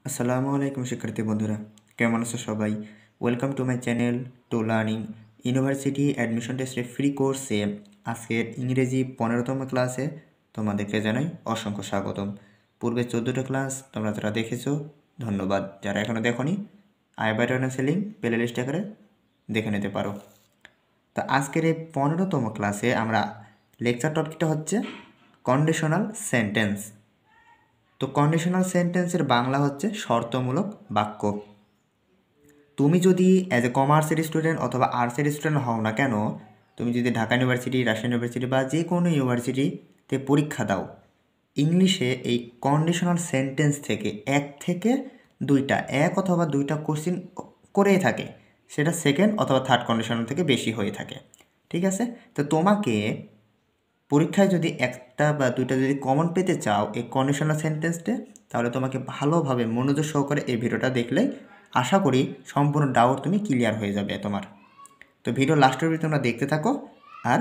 আসসালামু আলাইকুম শিক্ষার্থী বন্ধুরা, কেমন আছো সবাই? Welcome to my channel to learning university admission টেস্টের ফ্রি কোর্সে আজকের ইংরেজি 15তম ক্লাসে তোমাদেরকে জানাই অসংখ্য স্বাগতম। পূর্বে 14টা ক্লাস তোমরা যারা দেখেছো ধন্যবাদ, যারা এখনও দেখোনি আই বাটন আছে লিঙ্ক প্লে লিস্ট আকারে দেখে নিতে পারো। তো আজকের এই 15তম ক্লাসে আমরা লেকচার টপিকটা হচ্ছে কন্ডিশনাল সেন্টেন্স। তো কন্ডিশনাল সেন্টেন্সের বাংলা হচ্ছে শর্তমূলক বাক্য। তুমি যদি অ্যাজ এ কমার্সের স্টুডেন্ট অথবা আর্টসের স্টুডেন্ট হও না কেন, তুমি যদি ঢাকা ইউনিভার্সিটি, রাজশাহী ইউনিভার্সিটি বা যে কোনো ইউনিভার্সিটিতে পরীক্ষা দাও, ইংলিশে এই কন্ডিশনাল সেন্টেন্স থেকে এক অথবা দুইটা কোশ্চিন করেই থাকে, সেটা সেকেন্ড অথবা থার্ড কন্ডিশনাল থেকে বেশি হয়ে থাকে। ঠিক আছে, তো তোমাকে পরীক্ষায় যদি একটা বা দুইটা যদি কমন পেতে চাও এই কন্ডিশনাল সেন্টেন্সটা, তাহলে তোমাকে ভালোভাবে মনোযোগ সহকারে এই ভিডিওটা দেখলেই আশা করি সম্পূর্ণ ডাউট তুমি ক্লিয়ার হয়ে যাবে তোমার। তো ভিডিও লাস্টের অবধি তোমরা দেখতে থাকো। আর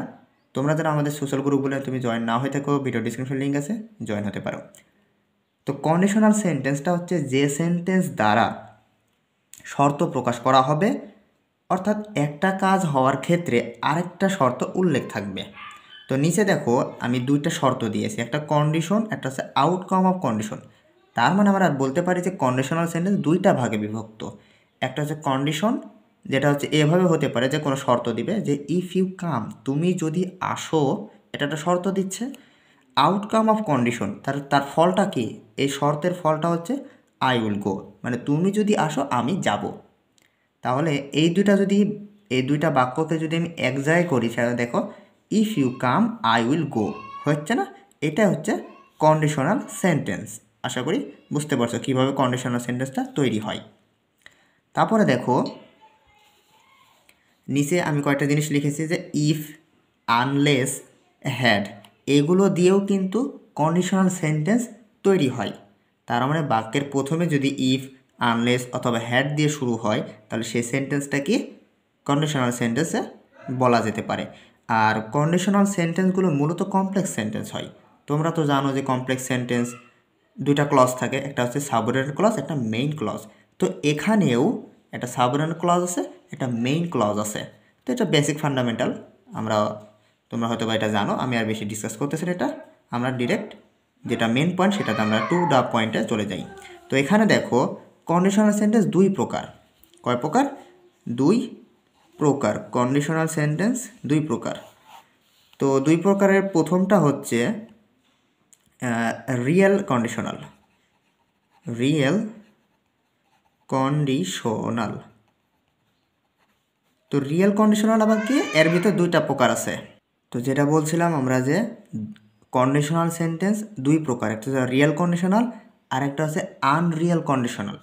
তোমরা যারা আমাদের সোশ্যাল গ্রুপগুলো তুমি জয়েন না হয়ে থাকো, ভিডিও ডিসক্রিপশন লিঙ্ক আছে, জয়েন হতে পারো। তো কন্ডিশনাল সেন্টেন্সটা হচ্ছে যে সেন্টেন্স দ্বারা শর্ত প্রকাশ করা হবে, অর্থাৎ একটা কাজ হওয়ার ক্ষেত্রে আরেকটা শর্ত উল্লেখ থাকবে। তো নিচে দেখো আমি দুইটা শর্ত দিয়েছি, একটা কন্ডিশন, একটা হচ্ছে আউটকাম অফ কন্ডিশন। তার মানে আমরা বলতে পারি যে কন্ডিশনাল সেন্টেন্স দুইটা ভাগে বিভক্ত। একটা হচ্ছে কন্ডিশন, যেটা হচ্ছে এভাবে হতে পারে যে কোনো শর্ত দিবে যে ইফ ইউ কাম, তুমি যদি আসো, এটা একটা শর্ত দিচ্ছে। আউটকাম অফ কন্ডিশন, তার তার ফলটা কি? এই শর্তের ফলটা হচ্ছে আই উইল গো, মানে তুমি যদি আসো আমি যাব। তাহলে এই দুইটা বাক্যকে যদি আমি এক জায়গায় করি, সেটা দেখো if you come I will go, হচ্ছে না? এটা হচ্ছে কন্ডিশনাল সেন্টেন্স। আশা করি বুঝতে পারছো কীভাবে কন্ডিশনাল সেন্টেন্সটা তৈরি হয়। তারপরে দেখো নিচে আমি কয়েকটা জিনিস লিখেছি যে ইফ, আনলেস, হ্যাড, এগুলো দিয়েও কিন্তু কন্ডিশনাল সেন্টেন্স তৈরি হয়। তার মানে বাক্যের প্রথমে যদি ইফ, আনলেস অথবা হ্যাড দিয়ে শুরু হয়, তাহলে সেই সেন্টেন্সটা কি কন্ডিশনাল সেন্টেন্সে বলা যেতে পারে। আর কন্ডিশনাল সেন্টেন্সগুলো মূলত কমপ্লেক্স সেন্টেন্স হয়। তোমরা তো জানো যে কমপ্লেক্স সেন্টেন্স দুইটা ক্লজ থাকে, একটা হচ্ছে সাবঅর্ডিনেট ক্লজ, একটা মেইন ক্লজ। তো এখানেও একটা সাবঅর্ডিনেট ক্লজ আছে, একটা মেইন ক্লজ আছে। তো এটা বেসিক ফান্ডামেন্টাল, তোমরা হয়তো বা এটা জানো, আমি আর বেশি ডিসকাস করতেছি না। এটা আমরা ডিরেক্ট যেটা মেন পয়েন্ট সেটাতে আমরা টু দ্য পয়েন্টে চলে যাই। তো এখানে দেখো কন্ডিশনাল সেন্টেন্স দুই প্রকার। কয় প্রকার? দুই প্রকার। কন্ডিশনাল সেন্টেন্স দুই প্রকার। তো দুই প্রকারের প্রথমটা হচ্ছে রিয়েল কন্ডিশনাল। Real conditional. তো রিয়েল কন্ডিশনাল আবার কি? এর ভিতরে দুইটা প্রকার আছে। তো যেটা বলছিলাম আমরা যে কন্ডিশনাল সেন্টেন্স দুই প্রকার, একটা হচ্ছে রিয়েল কন্ডিশনাল আর একটা হচ্ছে আনরিয়েল কন্ডিশনাল।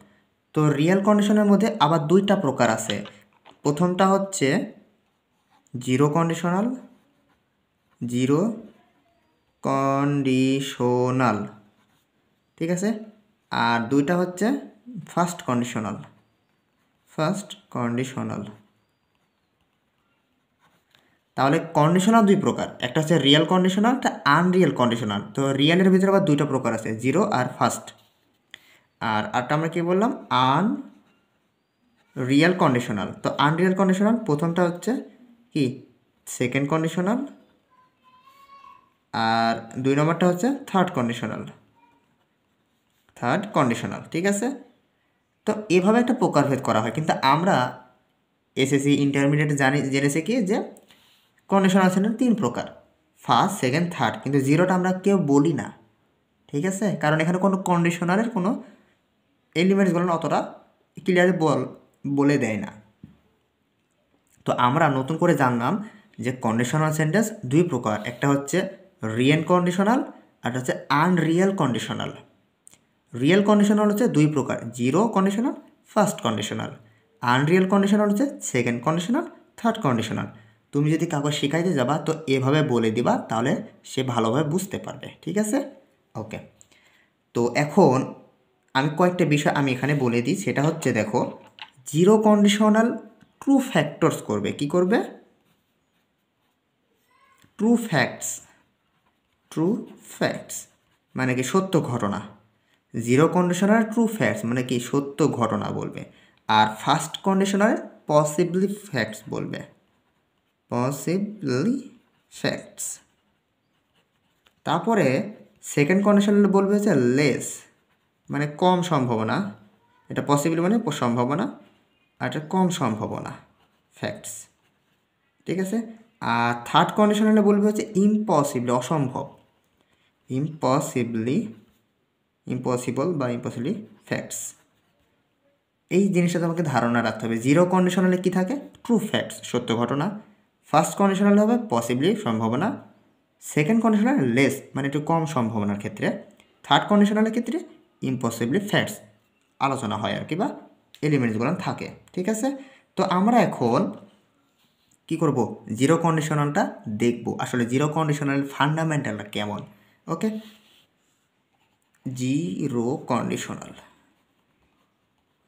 তো রিয়েল কন্ডিশনের মধ্যে আবার দুইটা প্রকার আছে। প্রথমটা হচ্ছে জিরো কন্ডিশনাল, জিরো কন্ডিশনাল, ঠিক আছে। আর দুইটা হচ্ছে ফার্স্ট কন্ডিশনাল, ফার্স্ট কন্ডিশনাল। তাহলে কন্ডিশনাল দুই প্রকার, একটা হচ্ছে রিয়েল কন্ডিশনাল, একটা আনরিয়েল কন্ডিশনাল। তো রিয়েলের ভিতরে আবার দুইটা প্রকার আছে, জিরো আর ফার্স্ট। আর আরটা আমরা কি বললাম? আন রিয়েল কন্ডিশনাল। তো আনরিয়েল কন্ডিশনাল প্রথমটা হচ্ছে কি সেকেন্ড কন্ডিশনাল, আর দুই নম্বরটা হচ্ছে থার্ড কন্ডিশনাল, থার্ড কন্ডিশনাল, ঠিক আছে। তো এভাবে একটা প্রকারভেদ করা হয়। কিন্তু আমরা এসএসসি ইন্টারমিডিয়েট জেনেছি কি যে কন্ডিশনাল সেন্টেন্স তিন প্রকার, ফার্স্ট, সেকেন্ড, থার্ড। কিন্তু জিরোটা আমরা কেউ বলি না, ঠিক আছে, কারণ এখানে কোনো কন্ডিশনারের কোনো এলিমেন্টসগুলো অতটা ক্লিয়ারলি বলে দেয় না। তো আমরা নতুন করে জানলাম যে কন্ডিশনাল সেন্টেন্স দুই প্রকার, একটা হচ্ছে রিয়েল কন্ডিশনাল আর একটা হচ্ছে আনরিয়েল কন্ডিশনাল। রিয়েল কন্ডিশনাল হচ্ছে দুই প্রকার, zero conditional, first conditional. Unreal conditional হচ্ছে সেকেন্ড কন্ডিশনাল, থার্ড কন্ডিশনাল। তুমি যদি কাউকে শেখাইতে যাবা তো এভাবে বলে দিবা, তাহলে সে ভালোভাবে বুঝতে পারবে, ঠিক আছে। ওকে, তো এখন আমি কয়েকটা বিষয় আমি এখানে বলে দিই। সেটা হচ্ছে দেখো জিরো কন্ডিশনাল ট্রু ফ্যাক্টরস করবে। কি করবে? True facts. ট্রু ফ্যাক্টস মানে কি? সত্য ঘটনা। জিরো কন্ডিশনাল ট্রু ফ্যাক্টস মানে কি সত্য ঘটনা বলবে, আর ফার্স্ট কন্ডিশনাল পসিবলি ফ্যাক্টস বলবে, পসিবলি ফ্যাক্টস। তারপরে সেকেন্ড কন্ডিশনাল বলবে হচ্ছে লেস মানে কম সম্ভাবনা, এটা পসিবলি মানে সম্ভাবনা, আর এটা কম সম্ভাবনা ফ্যাক্টস, ঠিক আছে। আর থার্ড কন্ডিশনালে বলবে হচ্ছে ইম্পসিবলি অসম্ভব, ইম্পসিবল বা ইম্পসিবলি ফ্যাক্টস। এই জিনিসটা তোমাকে ধারণা রাখতে হবে। জিরো কন্ডিশনালে কী থাকে? ট্রু ফ্যাক্টস সত্য ঘটনা। ফার্স্ট কন্ডিশনালে হবে পসিবলি সম্ভাবনা, সেকেন্ড কন্ডিশনাল লেস মানে একটু কম সম্ভাবনার ক্ষেত্রে, থার্ড কন্ডিশনালের ক্ষেত্রে ইম্পসিবলি ফ্যাক্টস আলোচনা হয় আর কি, বা এলিমেন্টসগুলো থাকে, ঠিক আছে। তো আমরা এখন কি করব? জিরো কন্ডিশনালটা দেখব, আসলে জিরো কন্ডিশনাল ফান্ডামেন্টালটা কেমন। ওকে, জিরো কন্ডিশনাল।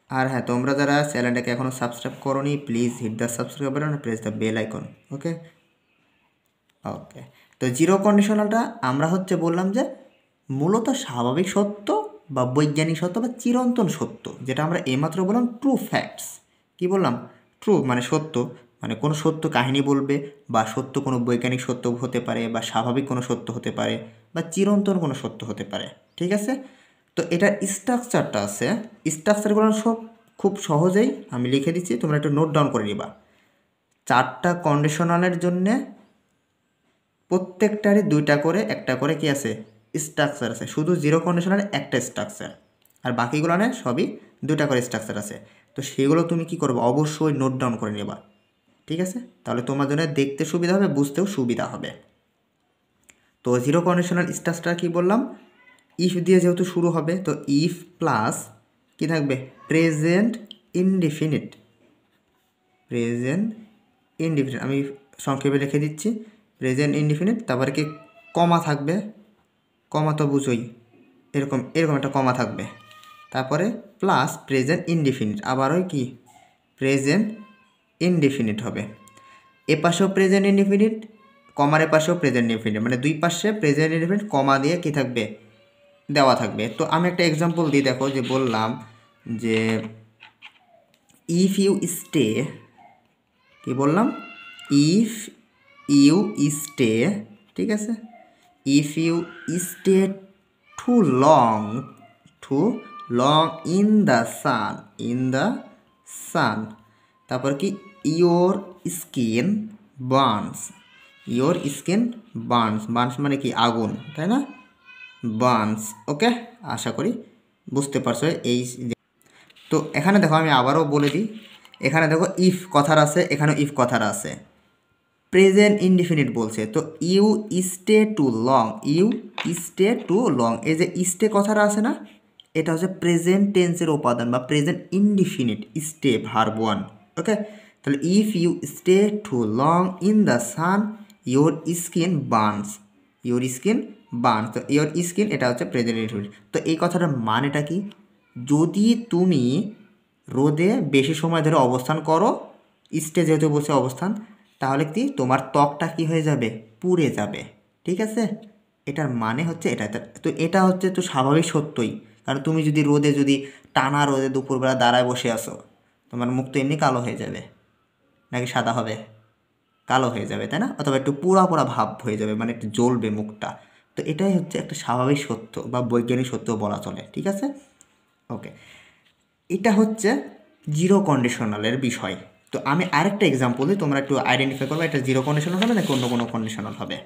আর হ্যাঁ, তোমরা যারা চ্যানেলটাকে এখনও সাবস্ক্রাইব করোনি please hit the subscribe button, press the bell icon. Okay okay, তো জিরো কন্ডিশনালটা আমরা হচ্ছে বললাম যে মূলত স্বাভাবিক সত্য বা বৈজ্ঞানিক সত্য বা চিরন্তন সত্য, যেটা আমরা এইমাত্র বললাম ট্রু ফ্যাক্টস। কি বললাম? ট্রু মানে সত্য, মানে কোনো সত্য কাহিনী বলবে, বা সত্য কোনো বৈজ্ঞানিক সত্য হতে পারে, বা স্বাভাবিক কোনো সত্য হতে পারে, বা চিরন্তন কোনো সত্য হতে পারে, ঠিক আছে। তো এটার স্ট্রাকচারটা আছে, স্ট্রাকচারগুলো সব খুব সহজেই আমি লিখে দিচ্ছি, তোমরা একটু নোট ডাউন করে নিবা। চারটা কন্ডিশনালের জন্যে প্রত্যেকটারই দুইটা করে একটা করে কি আছে? স্ট্রাকচার আছে। শুধু জিরো কন্ডিশনাল একটা স্ট্রাকচার, আর বাকিগুলো না সবই দুইটা করে স্ট্রাকচার আছে। তো সেগুলো তুমি কি করবে? অবশ্যই নোট ডাউন করে নেবা, ঠিক আছে। তাহলে তোমার জন্য দেখতে সুবিধা হবে, বুঝতেও সুবিধা হবে। তো জিরো কন্ডিশনাল স্ট্রাকচার কি বললাম? ইফ দিয়ে যেহেতু শুরু হবে, তো ইফ প্লাস কি থাকবে? প্রেজেন্ট ইনডিফিনিট, প্রেজেন্ট ইনডিফিনিট আমি সংক্ষেপে লিখে দিচ্ছি, প্রেজেন্ট ইনডিফিনিট। তারপরে কি কমা থাকবে, কমা তো বুঝোই, এরকম এরকম একটা কমা থাকবে। তারপরে প্লাস প্রেজেন্ট ইনডিফিনিট, আবারও কি প্রেজেন্ট ইনডিফিনিট হবে। এ পাশেও প্রেজেন্ট ইনডিফিনিট, কমার এ পাশেও প্রেজেন্ট ইনডিফিনিট, মানে দুই পাশে প্রেজেন্ট ইনডিফিনিট কমা দিয়ে কি থাকবে? দেওয়া থাকবে। তো আমি একটা এক্সাম্পল দিই, দেখো যে বললাম যে ইফ ইউ স্টে, কি বললাম? ইফ ইউ স্টে, ঠিক আছে, if you stay too long, too long in the sun, in the sun, তারপর কি your skin burns, your skin burns, burns মানে কি আগুন, তাই না? বার্নস। ওকে, আশা করি বুঝতে পারছো। এই তো এখানে দেখো আমি আবারও বলে দিই, এখানে দেখো ইফ কথার আছে, এখানেও ইফ কথার আছে, প্রেজেন্ট ইনডিফিনিট বলছে। তো you stay too long, you stay too long, এই যে স্টে কথাটা আছে না, এটা হচ্ছে প্রেজেন্ট টেন্সের উপাদান বা present indefinite, stay verb one. Okay, তাহলে if you stay too long in the sun your skin burns, your skin burns. তো ইউর স্কিন এটা হচ্ছে প্রেজেন্ট ইনডিফিনিট। তো এই কথাটার মানেটা কি? যদি তুমি রোদে বেশি সময় ধরে অবস্থান করো, স্টে যেহেতু বসে অবস্থান, তাহলে কি তোমার ত্বকটা কি হয়ে যাবে? পুড়ে যাবে, ঠিক আছে। এটার মানে হচ্ছে এটা। তো এটা হচ্ছে তো স্বাভাবিক সত্যই, কারণ তুমি যদি রোদে, যদি টানা রোদে দুপুরবেলা দাঁড়ায় বসে আসো, তোমার মুখ তো এমনি কালো হয়ে যাবে, নাকি সাদা হবে? কালো হয়ে যাবে, তাই না? অথবা একটু পোড়া পোড়া ভাব হয়ে যাবে, মানে একটু জ্বলবে মুখটা। তো এটাই হচ্ছে একটা স্বাভাবিক সত্য বা বৈজ্ঞানিক সত্য বলা চলে, ঠিক আছে। ওকে, এটা হচ্ছে জিরো কন্ডিশনালের বিষয়। তো আমি আরেকটা এক্সাম্পল দিই, তোমরা একটু আইডেন্টিফাই করবে এটা জিরো কন্ডিশনাল হবে নাকি অন্য কোনো কন্ডিশনাল হবে।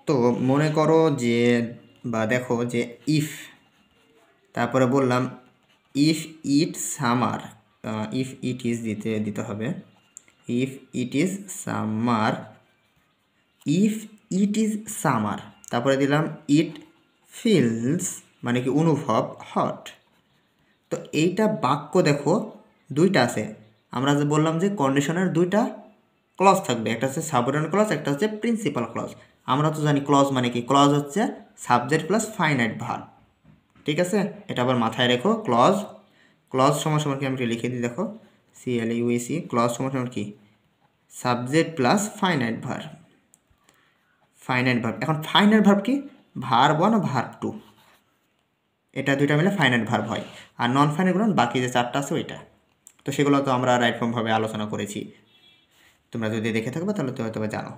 তো মনে করো যে, বা দেখো যে ইফ, তারপরে বললাম if it summer, if it is দিতে হবে, if it is summer, if it is summer, তারপরে দিলাম ইট ফিলস মানে কি অনুভব হট। তো এইটা বাক্য দেখো দুইটা আছে, আমরা যে বললাম যে কন্ডিশনের দুইটা ক্লজ থাকবে, একটা হচ্ছে সাবঅর্ডিনেট ক্লজ, একটা হচ্ছে প্রিন্সিপাল ক্লজ। আমরা তো জানি ক্লজ মানে কি, ক্লজ হচ্ছে সাবজেক্ট প্লাস ফাইনাইট ভার্ব, ঠিক আছে। এটা আবার মাথায় রেখো। ক্লজ, ক্লজ সমান সমান কি আমি লিখে দিই, দেখো CLUEC, ক্লজ সমান সমান কি subject plus finite verb, finite verb. এখন ফাইনাইট ভার্ব কি? ভার্ব ওয়ান ও ভার্ব টু। এটা দুইটা মিলে ফাইনাইট ভার্ব হয়। আর নন ফাইনাইট গ্রাউন্ড বাকি যে 4টা আছে ওইটা। তো সেগুলো তো আমরা রাইট ফর্মভাবে আলোচনা করেছি, তোমরা যদি দেখে থাকবে তাহলে তো হয়তো জানো।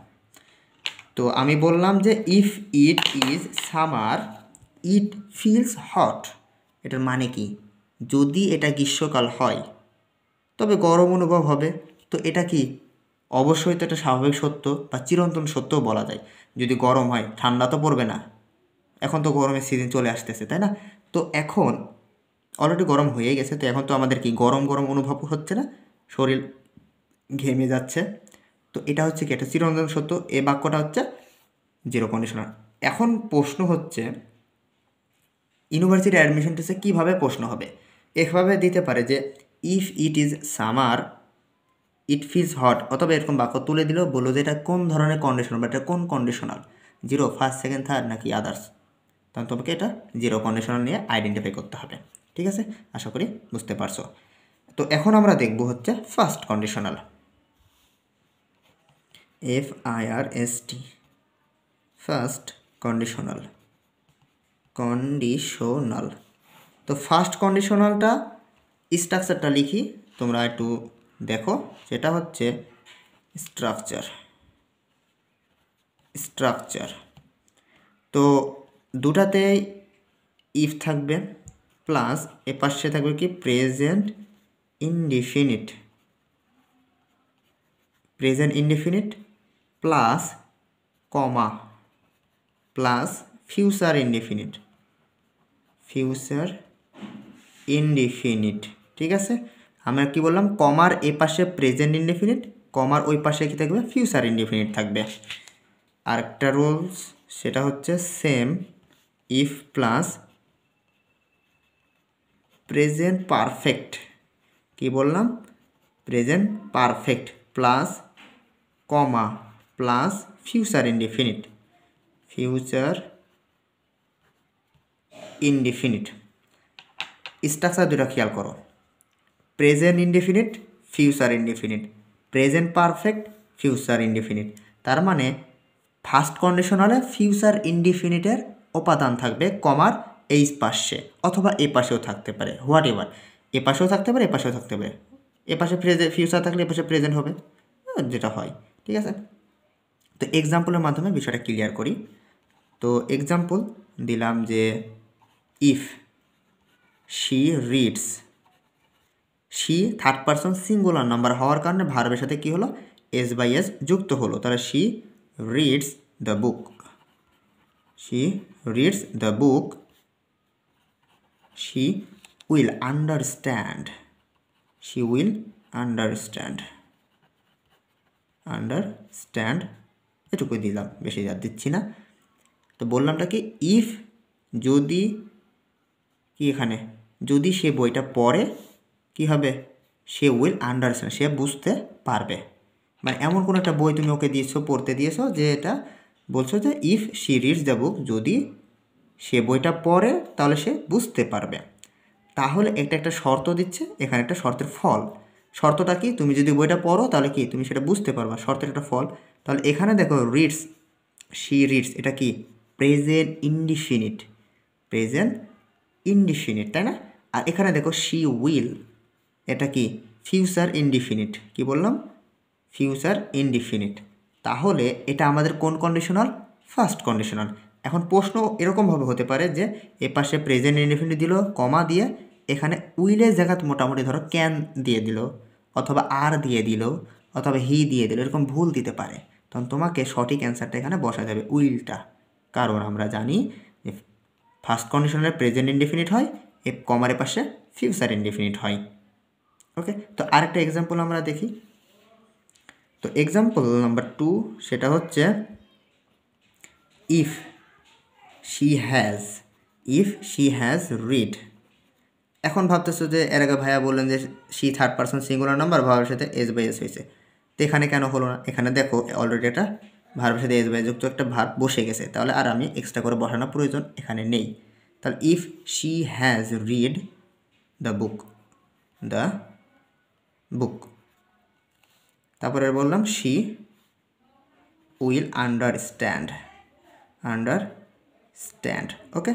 তো আমি বললাম যে if it is summer it feels hot, এটার মানে কি? যদি এটা গ্রীষ্মকাল হয় তবে গরম অনুভব হবে। তো এটা কি? অবশ্যই তো এটা স্বাভাবিক সত্য বা চিরন্তন সত্যও বলা যায়। যদি গরম হয় ঠান্ডা তো পড়বে না, এখন তো গরমের সিজন চলে আসতেছে, তাই না? তো এখন অলরেডি গরম হয়ে গেছে, তো এখন তো আমাদের কি গরম গরম অনুভব হচ্ছে না, শরীর ঘেমে যাচ্ছে। তো এটা হচ্ছে কি? এটা চিরন্তন সত্য। এই বাক্যটা হচ্ছে জিরো কন্ডিশনাল। এখন প্রশ্ন হচ্ছে ইউনিভার্সিটি অ্যাডমিশন টেস্টে কীভাবে প্রশ্ন হবে? এভাবে দিতে পারে যে if it is summer it feels hot, অথবা এরকম বাক্য তুলে দিলেও বললো যে এটা কোন ধরনের কন্ডিশনাল বা এটা কোন conditional, zero, first, second, third নাকি আদার্স। তখন তোমাকে এটা জিরো কন্ডিশনাল নিয়ে আইডেন্টিফাই করতে হবে। ঠিক আছে, আশা করি বুঝতে পারছো। তো এখন আমরা দেখব হচ্ছে first conditional, FIRST, first conditional. Conditional, তো ফার্স্ট কন্ডিশনালটা স্ট্রাকচারটা লিখি, তোমরা একটু দেখো। সেটা হচ্ছে স্ট্রাকচার। তো দুটাতেই ইফ থাকবে, প্লাস এ পাশে থাকবে কি প্রেজেন্ট ইনডিফিনিট প্লাস কমা প্লাস ফিউচার ইনডিফিনিট। ঠিক আছে, আমরা কি বললাম? কমার এ পাশে প্রেজেন্ট ইনডিফিনিট, কমার ওই পাশে কি থাকবে? ফিউচার ইনডিফিনিট থাকবে। আরেকটা রুলস সেটা হচ্ছে same if plus present perfect. কি বললাম? প্রেজেন্ট পারফেক্ট প্লাস কমা প্লাস ফিউচার ইনডিফিনিট। স্ট্রাকচার দুটো খেয়াল করো, present indefinite, future indefinite, present perfect, future indefinite. তার মানে ফার্স্ট কন্ডিশনালে ফিউচার ইনডিফিনিটের উপাদান থাকবে কমার এই পাশে, অথবা এ পাশেও থাকতে পারে, হোয়াট এভার। এ পাশেও থাকতে পারে, এ পাশেও থাকতে পারে। এ পাশে ফিউচার থাকলে এ পাশে প্রেজেন্ট হবে, যেটা হয়। ঠিক আছে, তো এক্সাম্পলের মাধ্যমে বিষয়টা ক্লিয়ার করি। তো এক্সাম্পল দিলাম যে if she reads, she third person singular number হওয়ার কারণে ভার্বের সাথে কী হলো? S/S যুক্ত হলো। তাহলে she reads the book, she reads the book, she will understand, she will understand, এটুকুই দিলাম, বেশি আর দিচ্ছি না। তো বললামটা কি? ইফ যদি কি এখানে যদি সে বইটা পড়ে কি হবে? সে উইল আন্ডারস্ট্যান্ড, সে বুঝতে পারবে। মানে এমন কোনো একটা বই তুমি ওকে দিয়েছো, পড়তে দিয়েছো, যে এটা বলছো যে if she reads the book, যদি সে বইটা পড়ে তাহলে সে বুঝতে পারবে। তাহলে একটা শর্ত দিচ্ছে এখানে, একটা শর্তের ফল। শর্তটা কি? তুমি যদি বইটা পড়ো তাহলে কি তুমি সেটা বুঝতে পারবা, শর্তের একটা ফল। তাহলে এখানে দেখো রিডস, শি রিডস, এটা কি? প্রেজেন্ট ইনডিফিনিট, তাই না? আর এখানে দেখো শি উইল, এটা কি? Future indefinite. কি বললাম? Future indefinite. তাহলে এটা আমাদের কোন কন্ডিশনাল? First conditional. এখন প্রশ্ন এরকমভাবে হতে পারে যে এ পাশে প্রেজেন্ট ইনডিফিনিট দিল, কমা দিয়ে এখানে উইলের জায়গায় মোটামুটি ধরো ক্যান দিয়ে দিল, অথবা আর দিয়ে দিল, অথবা হি দিয়ে দিল, এরকম ভুল দিতে পারে। তখন তোমাকে সঠিক অ্যান্সারটা এখানে বসা যাবে উইলটা, কারণ আমরা জানি যে ফার্স্ট কন্ডিশনালে প্রেজেন্ট ইনডিফিনিট হয়, এ কমারের পাশে ফিউচার ইনডিফিনিট হয়। ওকে, তো আরেকটা এক্সাম্পল আমরা দেখি। তো এক্সাম্পল নাম্বার 2 সেটা হচ্ছে ইফ শি হ্যাজ রিড। এখন ভাবতেছো যে এর আগে ভাইয়া বললেন যে she third person singular number, ভার্বের সাথে S/S হয়েছে, তো এখানে কেন হলো না? এখানে দেখো অলরেডি একটা ভার্বের সাথে S/S যুক্ত একটা ভার্ব বসে গেছে, তাহলে আর আমি এক্সট্রা করে বসানোর প্রয়োজন এখানে নেই। তাহলে if she has read the বুক, তারপরে বললাম শি উইল আন্ডারস্ট্যান্ড। ওকে,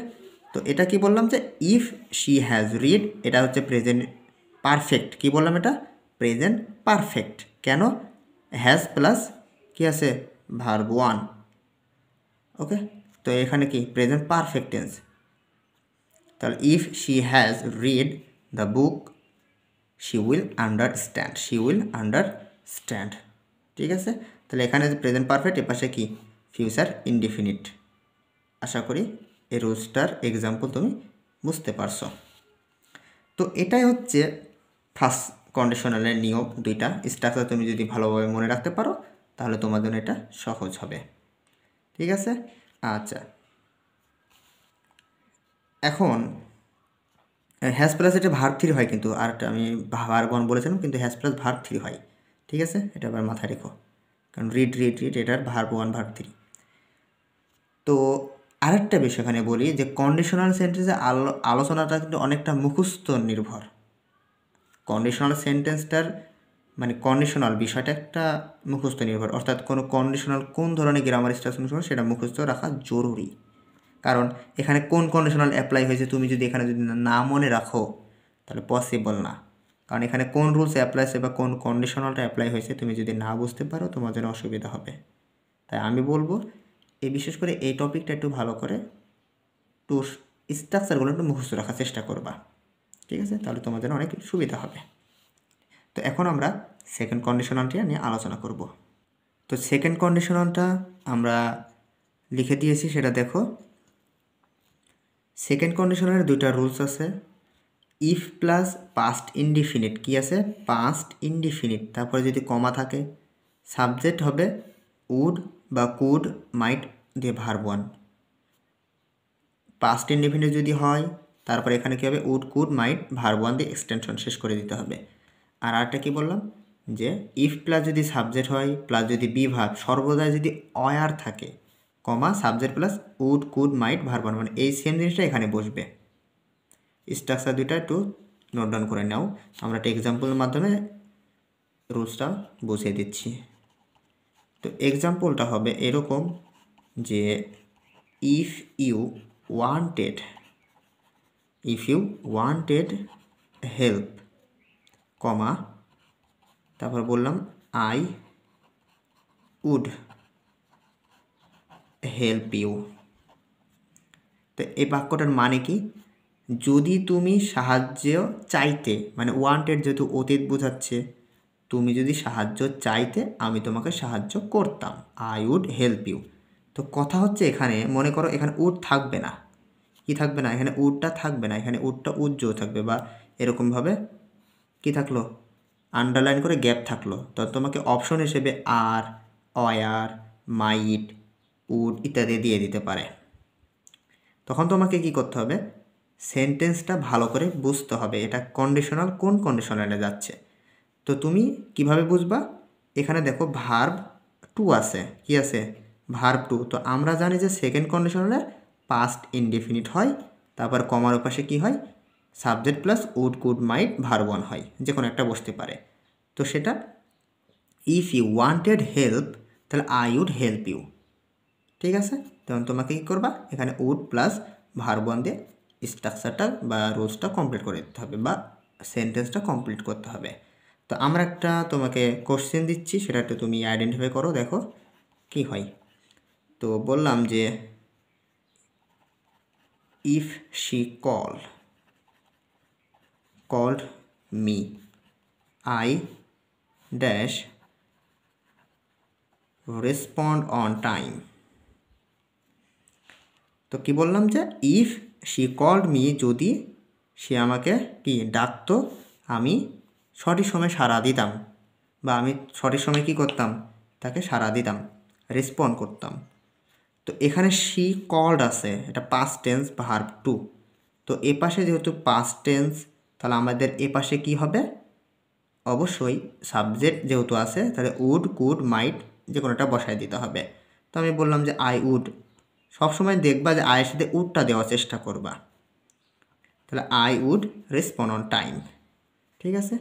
তো এটা কি বললাম যে ইফ শি হ্যাজ রিড, এটা হচ্ছে প্রেজেন্ট পারফেক্ট। কি বললাম এটা? Present perfect. কেন? হ্যাজ প্লাস কি আছে? Verb one. ওকে, তো এখানে কি প্রেজেন্ট পারফেক্ট টেন্স। তাহলে if she has read the book she will understand, she will understand. ঠিক আছে, তাহলে এখানে যে প্রেজেন্ট পারফেক্ট, এর পাশে কি ফিউচার ইনডিফিনিট। আশা করি এই রুলসটার এক্সাম্পল তুমি বুঝতে পারছো। তো এটাই হচ্ছে ফার্স্ট কন্ডিশনালের নিয়ম দুইটা। স্ট্রাকচার তুমি যদি ভালোভাবে মনে রাখতে পারো তাহলে তোমার জন্য এটা সহজ হবে। ঠিক আছে, আচ্ছা এখন হ্যাজ প্লাস এটা ভার্ব থ্রি হয়, কিন্তু আর আমি ভার্ব ওয়ান বলেছিলাম, কিন্তু হ্যাজ প্লাস ভার্ব থ্রি হয়। ঠিক আছে, এটা আবার মাথায় রেখো, কারণ রিড রিড রিড এটার ভার্ব ওয়ান ভার্ব থ্রি। তো আরেকটা বিষয় এখানে বলি যে কন্ডিশনাল সেন্টেন্সে আলোচনাটা কিন্তু অনেকটা মুখস্থ নির্ভর। কন্ডিশনাল সেন্টেন্সটার মানে কন্ডিশনাল বিষয়টা একটা মুখস্থ নির্ভর, অর্থাৎ কোনো কন্ডিশনাল কোন ধরনের গ্রামার স্ট্রাকচার সেটা মুখস্থ রাখা জরুরি। কারণ এখানে কোন কন্ডিশনাল অ্যাপ্লাই হয়েছে তুমি যদি এখানে যদি না মনে রাখো তাহলে পসিবল না। কারণ এখানে কোন রুলস অ্যাপ্লাই হয়েছে বা কোন কন্ডিশনালটা অ্যাপ্লাই হয়েছে তুমি যদি না বুঝতে পারো তোমার জন্য অসুবিধা হবে। তাই আমি বলবো এই বিশেষ করে এই টপিকটা একটু ভালো করে একটু স্ট্রাকচারগুলো একটু মুখস্থ রাখার চেষ্টা করবা। ঠিক আছে, তাহলে তোমার জন্য অনেক সুবিধা হবে। তো এখন আমরা সেকেন্ড কন্ডিশনালটা নিয়ে আলোচনা করব। তো সেকেন্ড কন্ডিশনালটা আমরা লিখে দিয়েছি, সেটা দেখো। সেকেন্ড কন্ডিশনালের দুইটা রুলস আছে। ইফ প্লাস পাস্ট ইনডিফিনিট, কি আছে? পাস্ট ইনডিফিনিট, তারপরে যদি কমা থাকে সাবজেক্ট হবে উড বা কুড মাইট দিয়ে ভার্ব ওয়ান। পাস্ট ইনডিফিনিট যদি হয় তারপরে এখানে কী হবে? Would could might verb one দিয়ে এক্সটেনশন শেষ করে দিতে হবে। আর আরেকটা কী বললাম যে ইফ প্লাস যদি সাবজেক্ট হয় প্লাস যদি বি ভার্ব, সর্বদা যদি অয়ার থাকে comma subject plus would could might verb one, মানে এই সেম জিনিসটা এখানে বসবে। স্ট্রাকচার দুইটা একটু নোট ডাউন করে নাও, আমরা একটা এক্সাম্পলের মাধ্যমে রুলসটা বুঝিয়ে দিচ্ছি। তো এক্সাম্পলটা হবে এরকম যে ইফ ইউ ওয়ান্টেড হেল্প কমা তারপর বললাম আই উড হেল্প ইউ। তো এই বাক্যটার মানে কি? যদি তুমি সাহায্য চাইতে, মানে ওয়ান্টেড যেহেতু অতীত বোঝাচ্ছে, তুমি যদি সাহায্য চাইতে আমি তোমাকে সাহায্য করতাম, আই উড হেল্প ইউ। তো কথা হচ্ছে এখানে মনে করো এখানে উড থাকবে না। কি থাকবে না? এখানে উডটা থাকবে না, এখানে উডটা উজ্জ্বল থাকবে বা এরকমভাবে কি থাকলো আন্ডারলাইন করে গ্যাপ থাকলো। তো তোমাকে অপশন হিসেবে আর, অয়ার, মাইট, উড ইত্যাদি দিয়ে দিতে পারে। তখন তোমাকে কি করতে হবে? সেন্টেন্সটা ভালো করে বুঝতে হবে এটা কন্ডিশনাল কোন কন্ডিশনালে যাচ্ছে। তো তুমি কিভাবে বুঝবা? এখানে দেখো ভার্ব টু আছে, কি আছে? Verb to. তো আমরা জানি যে সেকেন্ড কন্ডিশনালে পাস্ট ইনডিফিনিট হয়, তারপর কমার পাশে কি হয়? Subject plus would could might verb one হয়, যে কোনো একটা বসতে পারে। তো সেটা ইফ ইউ ওয়ান্টেড হেল্প তাহলে আই উড হেল্প ইউ। ঠিক আছে, তখন তোমাকে কী করবা? এখানে উড প্লাস ভার্ব ওয়ান দিয়ে স্ট্রাকচারটা বা রুলসটা কমপ্লিট করে দিতে হবে বা সেন্টেন্সটা কমপ্লিট করতে হবে। তো আমরা একটা তোমাকে কোশ্চেন দিচ্ছি, সেটা একটু তুমি আইডেন্টিফাই করো, দেখো কি হয়। তো বললাম যে if she called me I dash respond on time. তো কি বললাম যে ইফ শি কল্ড মি, যদি সে আমাকে কি ডাকতো আমি সঠিক সময় সাড়া দিতাম, বা আমি সঠিক সময় কী করতাম? তাকে সাড়া দিতাম, রেসপন্ড করতাম। তো এখানে শি কল্ড আছে, এটা পাস্ট টেন্স ভার্ব টু। তো এ পাশে যেহেতু পাস্ট টেন্স তাহলে আমাদের এ পাশে কী হবে? অবশ্যই সাবজেক্ট যেহেতু আছে তাহলে উড কুড মাইট যে কোনোটা বসায় দিতে হবে। তো আমি বললাম যে আই উড, সবসময় দেখবা যে আয়ের সাথে উডটা দেওয়ার চেষ্টা করবা, তাহলে I would respond on time. ঠিক আছে,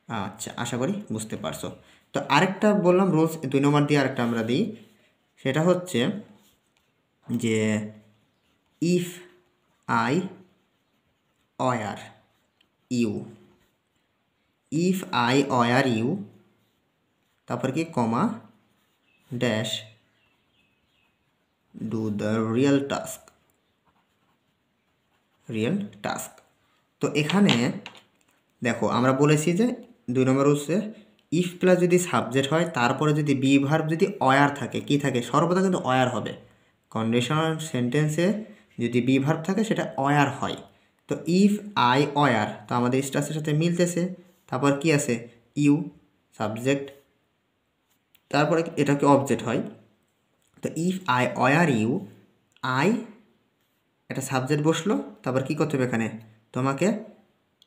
আচ্ছা আশা করি বুঝতে পারছো। তো আরেকটা বললাম রুলস 2 নম্বর দিয়ে আরেকটা আমরা দিই, সেটা হচ্ছে যে if I were you, if I were you, তারপর কি comma dash do the real task, real task. তো এখানে দেখো আমরা বলেছি যে 2 নম্বর হচ্ছে ইফ প্লাস যদি সাবজেক্ট হয়, তারপরে যদি বি ভার্ব যদি অয়ার থাকে, কি থাকে, সর্বদা কিন্তু অয়ার হবে। কন্ডিশনাল সেন্টেন্সে যদি বি ভার্ব থাকে সেটা অয়ার হয়। তো ইফ আই অয়ার, তো আমাদের স্ট্রাকচারের সাথে মিলতেছে। তারপর কি আছে, ইউ সাবজেক্ট, তারপরে এটাকে অবজেক্ট হয়। তো if I were you, I একটা সাবজেক্ট বসলো, তারপর কি করতে হবে এখানে তোমাকে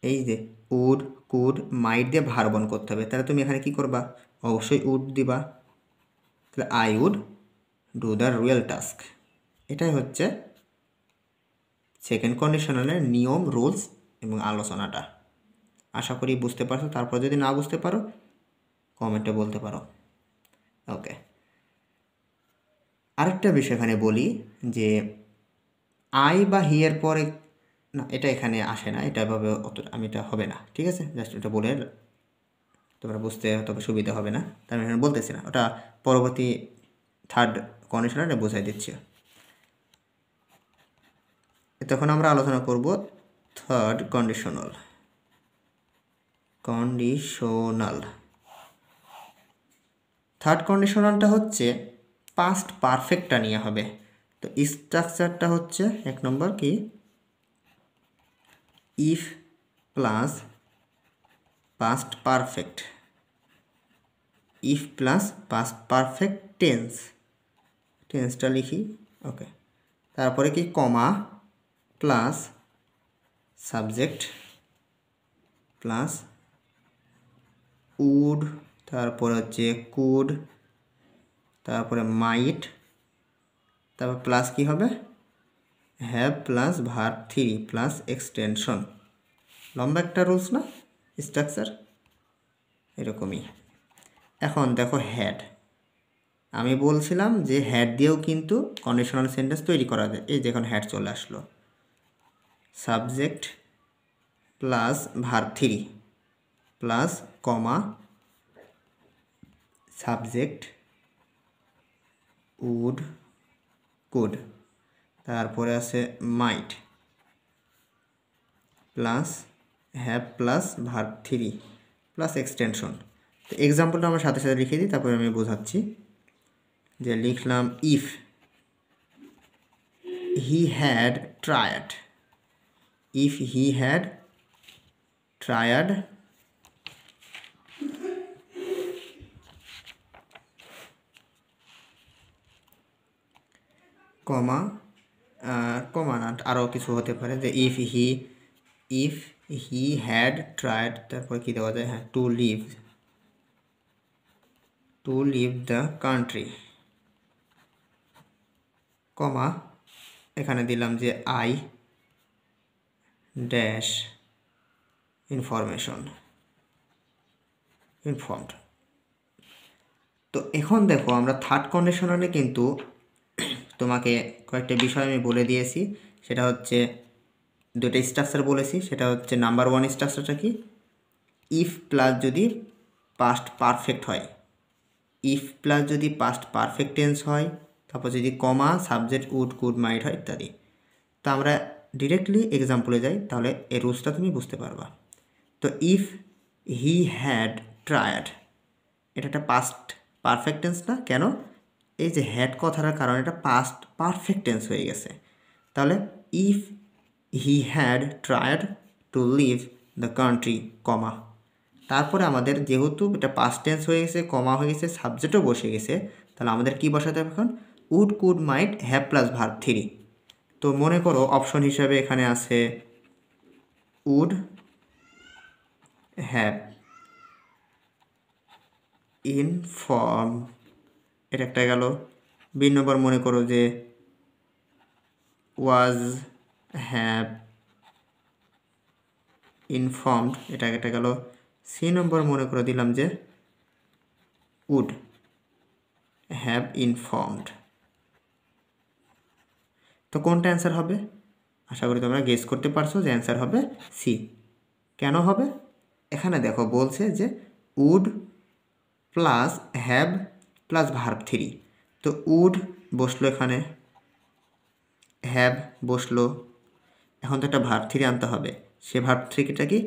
এই যে উড কুড মাইট দিয়ে ভার্ব অন করতে হবে। তাহলে তুমি এখানে কি করবা, অবশ্যই উড দিবা। তাহলে I would do the real task. এটাই হচ্ছে সেকেন্ড কন্ডিশনালের নিয়ম, রুলস এবং আলোচনাটা। আশা করি বুঝতে পারছো। তারপর যদি না বুঝতে পারো কমেন্টে বলতে পারো। ওকে, আরেকটা বিষয় এখানে বলি যে আই বা হি এর পরে, না এটা এখানে আসে না, এটা এভাবে অত আমি এটা হবে না, ঠিক আছে, জাস্ট এটা বলে তোমরা বুঝতে তবে সুবিধা হবে না, তাই আমি এখানে বলতেছি না, ওটা পরবর্তী থার্ড কন্ডিশনারে বোঝাই দিচ্ছি। তখন আমরা আলোচনা করব থার্ড কন্ডিশনাল। থার্ড কন্ডিশনালটা হচ্ছে পাস্ট পারফেক্টটা নিয়ে হবে। তো স্ট্রাকচারটা হচ্ছে 1 নম্বর কি, if plus past perfect, if plus past perfect tense, টেন্সটা লিখি। ওকে, তারপরে কি comma plus subject plus would, তারপরে হচ্ছে কুড, তারপরে মাইট, তারপর প্লাস কি হবে have plus verb 3 plus extension. লম্বা একটা রুলস না স্ট্রাকচার, এরকমই। এখন দেখো হ্যাড, আমি বলছিলাম যে হ্যাড দিয়েও কিন্তু কন্ডিশনাল সেন্টেন্স তৈরি করা যায়। এই দেখুন হ্যাড চলে আসলো, subject plus verb 3 plus comma subject would could, তারপরে আছে might plus have plus verb 3 plus extension. তো এক্সাম্পলটা আমরা সাথে সাথে লিখে দিই, তারপরে আমি বোঝাচ্ছি। যে লিখলাম if he had tried, if he had tried comma comma না আরও কিছু হতে পারে, যে ইফ হি হ্যাড ট্রায়াড, তারপর কি দেওয়া যায়, হ্যাঁ টু লিভ দ্য কান্ট্রি, কমা এখানে দিলাম যে আই ড্যাশ ইনফর্মড। তো এখন দেখো আমরা থার্ড কন্ডিশনালে কিন্তু তোমাকে কয়েকটা বিষয় আমি বলে দিয়েছি। সেটা হচ্ছে দুটো স্ট্রাকচার বলেছি। সেটা হচ্ছে নাম্বার 1 স্ট্রাকচারটা কি, ইফ প্লাস যদি পাস্ট পারফেক্ট হয়, ইফ প্লাস যদি পাস্ট পারফেক্ট টেন্স হয়, তারপর যদি কমা সাবজেক্ট উড কুড মাইট হয় ইত্যাদি। তো আমরা ডিরেক্টলি এক্সাম্পলে যাই, তাহলে এই রুলসটা তুমি বুঝতে পারবা। তো ইফ হি হ্যাড ট্রায়াড, এটা একটা পাস্ট পারফেক্ট টেন্স না, কেন, এই যে হ্যাড কথাটার কারণে এটা পাস্ট পারফেক্ট টেন্স হয়ে গেছে। তাহলে if he had tried to leave the country comma, তারপরে আমাদের যেহেতু এটা পাস্ট টেন্স হয়ে গেছে, কমা হয়ে গেছে, সাবজেক্টও বসে গেছে, তাহলে আমাদের কি বসাতে হবে এখন, would could might have plus verb 3। তো মনে করো অপশন হিসাবে এখানে আছে উড হ্যাভ ইনফর্ম, এটা একটা গেল। বি নম্বর মনে করো যে ওয়াজ হ্যাভ ইনফর্মড, এটা একটা গেল। সি নম্বর মনে করে দিলাম যে উড হ্যাভ ইনফর্মড। তো কোনটা অ্যান্সার হবে, আশা করি তোমরা গেস করতে পারছো যে অ্যান্সার হবে সি। কেন হবে? এখানে দেখো বলছে যে would plus have plus verb three. তো উড বসলো, এখানে হ্যাভ বসলো, এখন তো একটা ভার্ব থ্রি আনতে হবে। সে ভার্ব থ্রিটা কি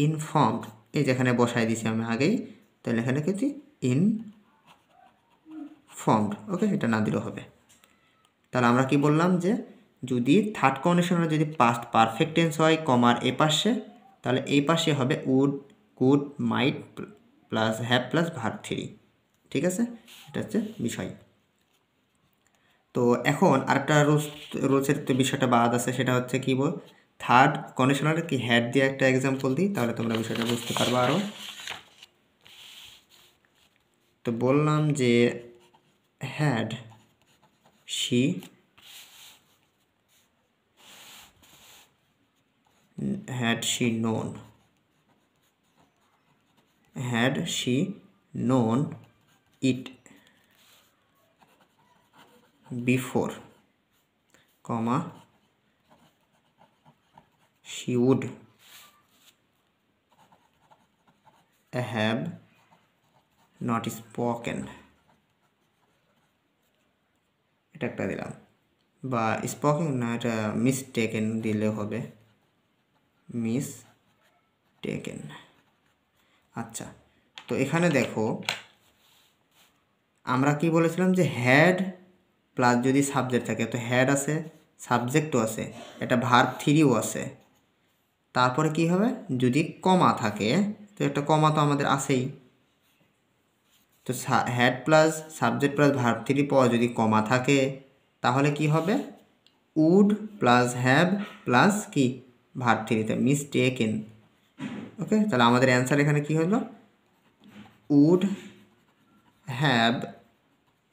ইনফর্মড, এই যেখানে বসাই দিছি আমি আগেই, তাহলে এখানে কি ইনফর্মড। ওকে, এটা না দিলেও হবে। তাহলে আমরা কি বললাম যে যদি থার্ড কন্ডিশনাল যদি পাস্ট পারফেক্ট টেন্স হয় কমার এ পাশে, তাহলে এই পাশে হবে would, could, might plus have plus verb three. ঠিক আছে, এটা হচ্ছে বিষয়। তো এখন আরেকটা রুলসের তো বিষয়টা বাদ আছে, সেটা হচ্ছে কি বল, থার্ড কন্ডিশনালে কি হ্যাড দিয়ে একটা এক্সাম্পল দিই, তাহলে তোমরা বিষয়টা বুঝতে পারবে আরও। তো বললাম যে had she known, had she known it before, comma she would have not spoken, এটা একটা দিলাম, বা স্পোকেন না, এটা মিসটেকেন দিলে হবে, মিসটেকেন। আচ্ছা, তো এখানে দেখো আমরা কি বলেছিলাম যে হ্যাড প্লাস যদি সাবজেক্ট থাকে, তো হ্যাড আছে, সাবজেক্টও আছে, এটা ভার্ব থ্রিও আছে, তারপরে কি হবে যদি কমা থাকে, তো একটা কমা তো আমাদের আছেই, তো had plus subject plus verb three পর যদি কমা থাকে তাহলে কি হবে উড প্লাস হ্যাভ প্লাস কি ভার্ব থ্রিতে মিসটেকেন। ওকে, তাহলে আমাদের অ্যান্সার এখানে কি হলো, উড হ্যাভ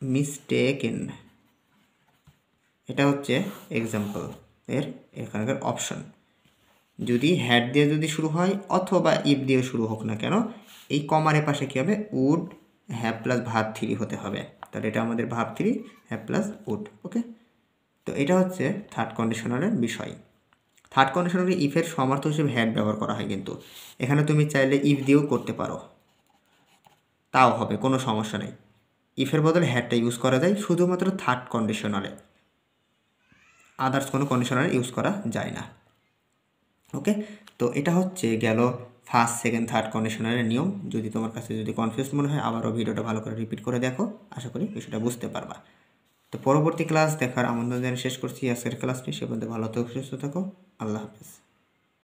মিসটেকেন। এটা হচ্ছে এক্সাম্পল এর এখানকার অপশন। যদি হ্যাড দিয়ে যদি শুরু হয় অথবা ইফ দিয়ে শুরু হোক না কেন, এই কমার পাশে কী হবে would have plus verb three হতে হবে। তাহলে এটা আমাদের verb three have plus would. Okay, তো এটা হচ্ছে থার্ড কন্ডিশনালের বিষয়। থার্ড কন্ডিশনালে ইফের সমার্থ হিসেবে হ্যাড ব্যবহার করা হয়, কিন্তু এখানে তুমি চাইলে ইফ দিয়েও করতে পারো, তাও হবে, কোনো সমস্যা নেই। ইফের বদলে হ্যাডটা ইউজ করা যায় শুধুমাত্র থার্ড কন্ডিশনালে, আদার্স কোনো কন্ডিশনালে ইউজ করা যায় না। ওকে, তো এটা হচ্ছে গেল ফার্স্ট সেকেন্ড থার্ড কন্ডিশনালের নিয়ম। যদি তোমার কাছে যদি কনফিউজ মনে হয় আবারও ভিডিওটা ভালো করে রিপিট করে দেখো, আশা করি বিষয়টা বুঝতে পারবা। তো পরবর্তী ক্লাস দেখার আমন্ত্রণ জানিয়ে শেষ করছি আজকের ক্লাসটি। সে পর্যন্ত ভালো থাকো, সুস্থ থাকো, আল্লাহ হাফেজ।